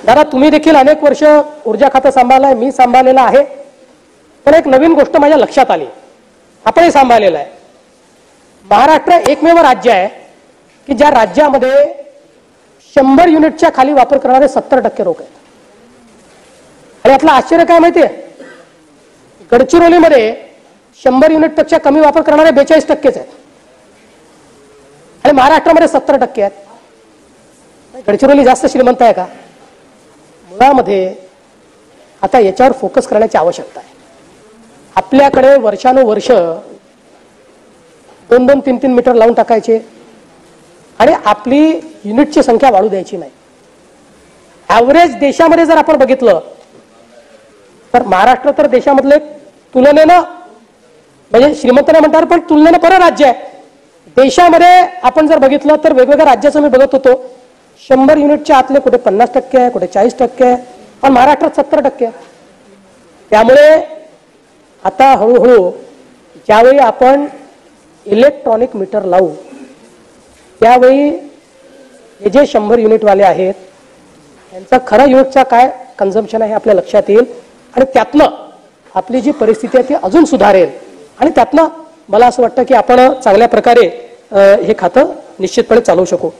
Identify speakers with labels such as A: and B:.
A: दादा तुम्ही देखील अनेक वर्ष ऊर्जा खातं सांभाळलंय, मी सांभाळलेलं आहे, पण एक नवीन गोष्ट माझ्या लक्षात आली, आपणही सांभाळलेलं आहे. महाराष्ट्र एकमेव राज्य आहे की ज्या राज्यामध्ये 100 युनिटच्या खाली वापर करणारे 70% लोक आहेत. आणि यातलं आश्चर्य काय माहितीये, गडचिरोलीमध्ये 100 युनिटपेक्षा कमी वापर करणारे 42% आहेत आणि महाराष्ट्रामध्ये 70% आहेत. गडचिरोली जास्त श्रीमंत आहे का? मुळामध्ये आता याच्यावर फोकस करण्याची आवश्यकता आहे. आपल्याकडे वर्षानुवर्ष 2-2, 3-3 मीटर लावून टाकायचे आणि आपली युनिटची संख्या वाढू द्यायची नाही. ॲव्हरेज देशामध्ये जर आपण बघितलं तर महाराष्ट्र तर देशामधले तुलनेनं म्हणजे श्रीमंत नाही म्हणतात पण तुलनेनं बरं राज्य आहे. देशामध्ये आपण जर बघितलं तर वेगवेगळ्या राज्याचं मी बघत होतो, 100 युनिटच्या आतले कुठे 50% आहे, कुठे 40% आहे, पण महाराष्ट्रात 70% आहे. त्यामुळे आता हळूहळू ज्यावेळी आपण इलेक्ट्रॉनिक मीटर लावू त्यावेळी हे जे 100 युनिटवाले आहेत त्यांचा खरा युनिटचा काय कन्झम्पशन आहे आपल्या लक्षात येईल आणि त्यातनं आपली जी परिस्थिती आहे ती अजून सुधारेल आणि त्यातनं मला असं वाटतं की आपण चांगल्या प्रकारे हे खातं निश्चितपणे चालवू शकू.